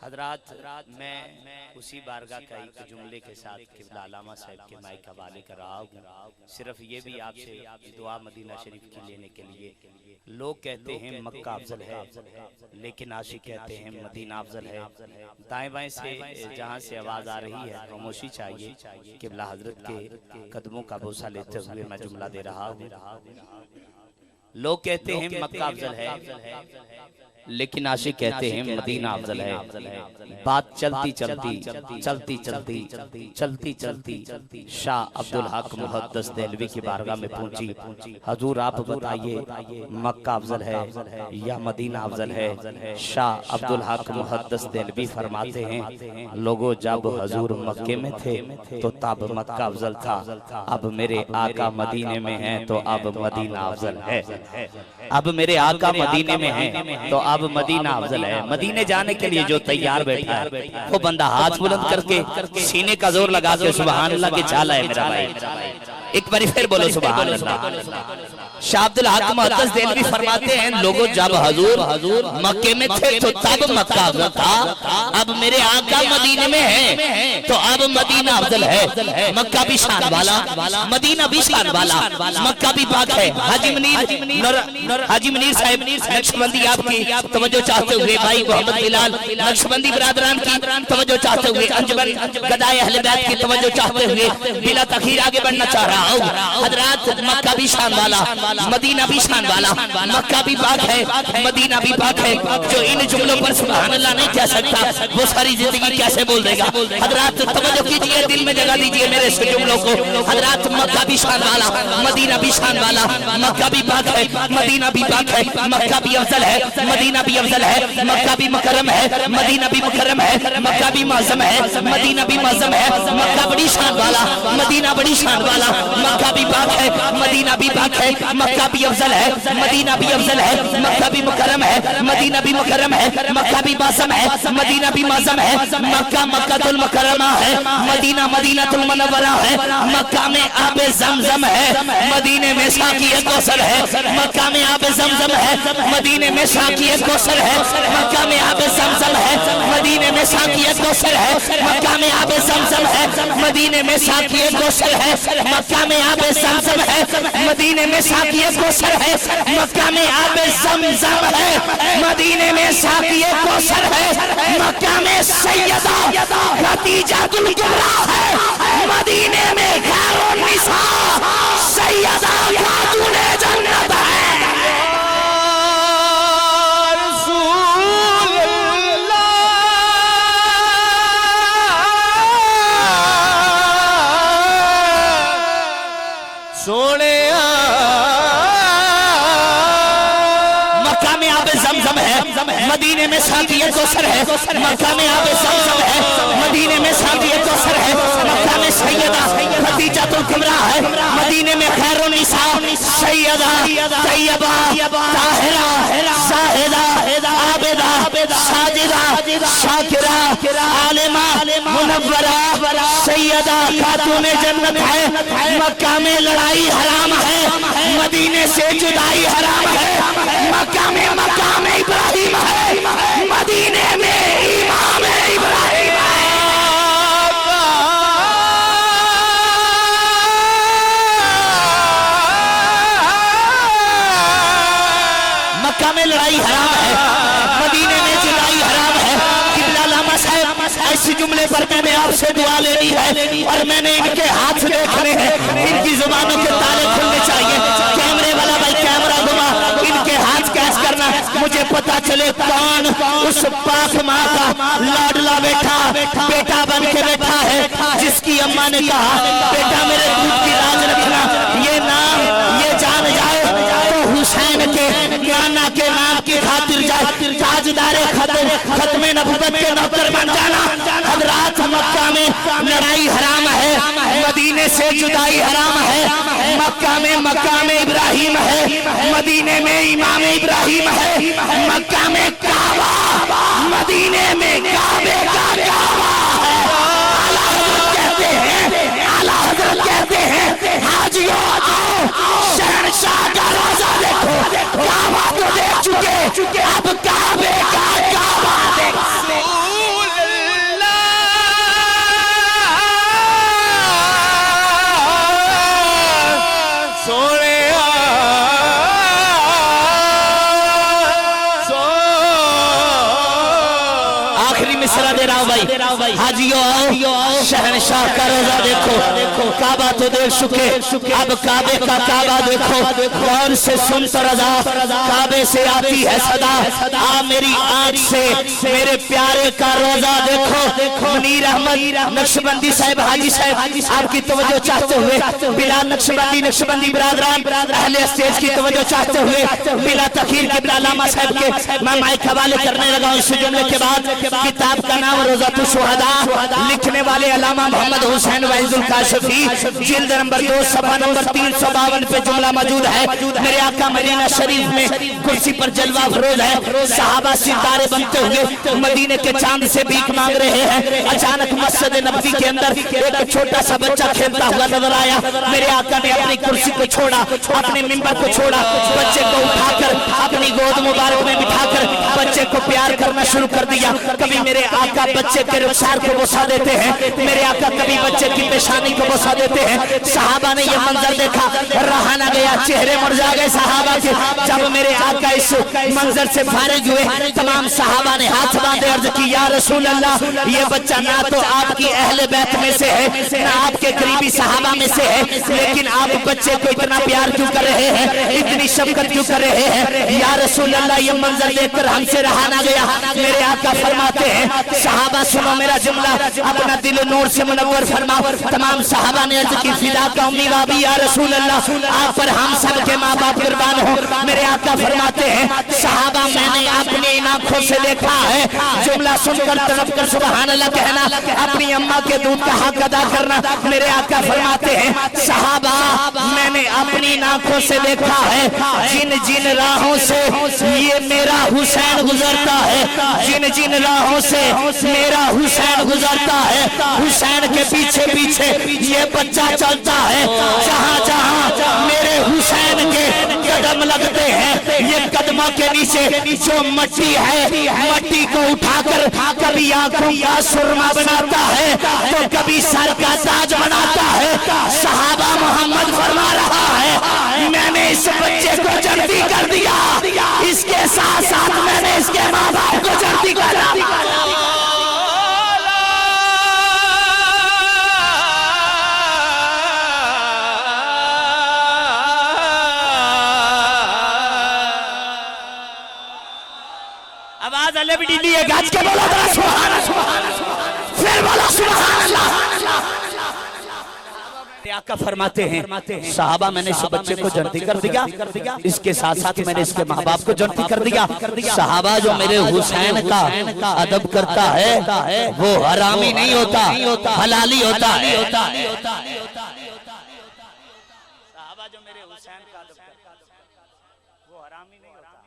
حضرات میں اسی بارگاہ کا ایک جملے کے ساتھ قبلہ علامہ صاحب کے مائک حوالے کر رہا ہوں، صرف یہ بھی آپ سے دعا مدینہ شریف کی لینے کے لیے۔ لوگ کہتے ہیں مکہ افضل ہے لیکن عاشق کہتے ہیں مدینہ افضل ہے۔ دائیں بائیں سے جہاں سے آواز آ رہی ہے خاموشی چاہیے۔ قبلہ حضرت کے قدموں کا بوسہ لیتے ہوئے میں جملہ دے رہا ہوں۔ لوگ کہتے ہیں مکہ افضل ہے لیکن عاشق کہتے ہیں مدینہ افضل ہے۔ بات چلتی چلتی شاہ عبدالحق محدث دہلوی کی بارگاہ میں پہنچی۔ حضور آپ بتائیے مکہ افضل ہے یا مدینہ افضل ہے؟ شاہ عبدالحق محدث دہلوی فرماتے ہیں لوگوں جب حضور مکے میں تھے تو تب مکہ افضل تھا، اب میرے آقا مدینے میں ہیں تو اب مدینہ افضل ہے۔ اب میرے آقا مدینے میں ہیں تو اب مدینہ افضل ہے۔ مدینے جانے کے لیے جو تیار بیٹھا ہے وہ بندہ ہاتھ بلند کر کے سینے کا زور لگا کے سبحان اللہ کے چالا ہے میرا بھائی۔ ایک باری پھر بولو سبحان اللہ۔ شاہ عبدالحق محدث دہلوی فرماتے ہیں لوگوں جب حضور مکے میں تھے تو تب مکہ افضل تھا، اب میرے آقا مدینے میں ہیں تو اب مدینہ افضل ہے۔ مکہ بھی شان والا، مدینہ بھی شان والا، مکہ بھی پاک ہے۔ حاجی منیر صاحب نقشبندی آپ کی توجہ چاہتے ہوئے، بھائی محمد بلال نقشبندی برادران کی توجہ چاہتے ہوئے، انجمن گدائے اہل بیت کی توجہ چاہتے ہوئے بلا تاخیر آگے بڑھنا چاہ رہا ہوں۔ حضرات مکہ بھی شان والا، مدینہ بھی شان والا، مکہ بھی پاک ہے، مدینہ بھی پاک ہے۔ جو ان جملوں پر سبحان اللہ نہیں کہہ سکتا وہ ساری زندگی کیسے بول دے گا؟ حضرات توجہ کیجئے، دل میں جگہ دیجئے میرے اس جملوں کو۔ حضرات مکہ بھی شان والا، مدینہ بھی شان والا، مکہ بھی پاک ہے، مدینہ بھی پاک ہے، مکہ بھی افضل ہے، مدینہ بھی افضل ہے، مکہ بھی مکرم ہے، مدینہ بھی مکرم ہے، مکہ بھی معظم ہے، مدینہ بھی معظم ہے، مکہ بڑی شان والا، مدینہ بڑی شان والا، مکہ بھی پاک ہے، مدینہ بھی پاک ہے، مکہ بھی افضل ہے، مدینہ بھی افضل ہے، مکہ بھی مکرم ہے، مدینہ بھی مکرم ہے، مکہ بھی معظم ہے، مدینہ بھی معظم ہے، مکہ مکہ المکرمہ ہے، مدینہ مدینہ المنورہ ہے، مکہ میں آب زمزم ہے، مدینے میں ساقی کوثر ہے، مکہ میں آب زمزم ہے، مدینے میں ساقی کوثر ہے، مکہ میں آب زمزم ہے، مدینے میں ساقی کوثر ہے، مکہ میں آب زمزم ہے، مدینے میں ساقی کوثر ہے، مکہ میں آب زمزم ہے، مدینے میں ساقی کوثر ہے، مکہ میں آب زمزم ہے، مدینے میں ساقی کوثر ہے، مکہ میں سیدہ خدیجہ الکبریٰ ہے، مدینے میں خیر النساء سیدہ خاتون جنت ہے۔ سونے مکہ میں آب زمزم ہے، مدینے میں ساقی کوثر ہے، مکہ میں آب زمزم ہے، مدینے میں ساقی کوثر ہے، مکہ میں سیدہ خدیجہ الکبریٰ ہے، مدینے میں خیر النساء سیدہ طیبہ طاہرہ زاہدہ عابدہ ساجدہ شاکرہ عالمہ منورہ سیدہ خاتون جنت ہے۔ مکہ میں لڑائی حرام ہے، مدینے سے جدائی حرام ہے، مکہ میں مقام ابراہیم ہے، مدینے میں امام ابراہیم ہے۔ مکہ میں لڑائی حرام ہے، مدینے میں جدائی حرام ہے۔ قبلہ علامہ صاحب ایسی جملے پر میں نے آپ سے دعا لینی ہے اور میں نے ان کے ہاتھ دیکھنے ہیں، ان کی زبانوں کے تالے کھلنے چاہیے۔ کیمرے والا بھائی کیمرہ گھما، ان کے ہاتھ کیس کرنا، مجھے پتا چلے کون اس پاک ماں کا لاڈلا بیٹا بن کے بیٹھا ہے، جس کی اماں نے کہا بیٹا میرے دودھ کی لاج رکھنا، یہ نام یہ جان جائے تو حسین کے نانا کے نام کی خاطر جائے، تاجدار ختم نبوت کے نوکر بن جانا۔ حضرات مکہ میں لڑائی حرام ہے، مدینے سے جدائی حرام ہے، مکہ میں مقام ابراہیم ہے، مدینے میں امام ابراہیم ہے، مکہ میں کعبہ، مدینے میں کعبے کا کعبہ ہے۔ اعلیٰ حضرت کہتے ہیں حاجیوں آؤ شہنشاہ کا روزہ دیکھو، کعبہ تو دیکھ چکے اب کعبے کا کعبہ دیکھو۔ آخری مصرع دے رہا ہوں بھائی حاجیو آؤ شہنشاہ کا روزہ دیکھو کعبہ تو دیکھ چکے اب کعبے کا کعبہ دیکھو غور سے سن تو رضا کعبے سے آتی ہے صدا آ میری آنکھ سے میرے پیارے کا روزہ دیکھو منیر احمد نقشبندی صاحب حاجی صاحب آپ کی توجہ چاہتے ہوئے بلال نقشبندی برادران اہل اسٹیج کی توجہ چاہتے ہوئے بلا تخیر کے بلا علامہ صاحب کے میں مائک حوالے کرنے لگا ہوں اس جملے کے بعد کتاب کا نام روضۃ الشہداء لکھنے والے علامہ محمد حسین وعیز الکاشفی جلد نمبر 2 صفحہ نمبر 352 پہ جملہ موجود ہے میرے آقا مدینہ شریف میں کرسی پر جلوہ افروز ہے صحابہ ستارے بنتے ہوئے مدینے کے چاند سے بھیک مانگ رہے ہیں اچانک مسجد نبوی کے اندر ایک چھوٹا سا بچہ کھیلتا ہوا نظر آیا میرے آقا نے اپنی کرسی کو چھوڑا اپنے منبر کو چھوڑا بچے کو اٹھا کر اپنی گود مبارک میں بٹھا کر بچے کو پیار کرنا شروع کر دیا کبھی میرے آقا بچے کے رخسار کو بوسہ دیتے ہیں میرے آقا کبھی بچے کی پیشانی کو بوسہ دیتے ہیں صحابہ نے یہ منظر دیکھا رہا نہ گیا چہرے مرجھا گئے صحابہ کے جب میرے آقا اس منظر سے فارغ ہوئے تمام صحابہ نے ہاتھ باندھے عرض کی یا رسول اللہ یہ بچہ نہ تو آپ کی اہل بیت میں سے ہے نہ آپ کے قریبی صحابہ میں سے ہے لیکن آپ بچے کو اتنا پیار کیوں کر رہے ہیں اتنی شفقت کیوں کر رہے ہیں یا رسول اللہ یہ منظر دیکھ کر ہم سے رہا نہ گیا میرے آقا فرماتے ہیں صحابہ سنو میرا جملہ اپنا دل نور سے منور فرماؤ تمام صحابہ نے عرض کی فدا کا امی بابی یا رسول اللہ آپ پر ہم سب کے ماں باپ قربان ہوں میرے آقا فرماتے ہیں صحابہ میں نے اپنی آنکھوں سے دیکھا ہے جملہ سن کر طرف کر سبحان اللہ کہنا اپنی اماں کے دودھ کا حق ادا کرنا میرے آقا فرماتے ہیں صحابہ میں نے اپنی آنکھوں سے دیکھا ہے جن جن راہوں سے یہ میرا حسین گزرتا ہے جن جن راہوں سے میرا حسین گزرتا ہے حسین کے پیچھے پیچھے یہ بچہ چلتا ہے جہاں جہاں میرے حسین کے قدم لگتے ہیں یہ قدموں کے نیچے جو مٹی ہے مٹی کو اٹھا کر کبھی آنکھوں کا سرما بناتا ہے تو کبھی سر کا تاج بناتا ہے صحابہ محمد فرما رہا ہے میں نے اس بچے کو جنتی کر دیا اس کے ساتھ ساتھ میں نے اس کے ماں باپ کو جنتی کر دیا آواز اللہ بھی ڈیلی ہے گاج کے بولا تھا سبحان اللہ پھر بولا سبحان اللہ آقا فرماتے ہیں صحابہ میں نے اس بچے کو جنتی کر دیا اس کے ساتھ ساتھ میں نے اس کے ماں باپ کو جنتی کر دیا صحابہ جو میرے حسین کا ادب کرتا ہے وہ حرامی نہیں ہوتا حلالی ہوتا ہے صحابہ جو میرے حسین کا ادب کرتا ہے وہ حرامی نہیں ہوتا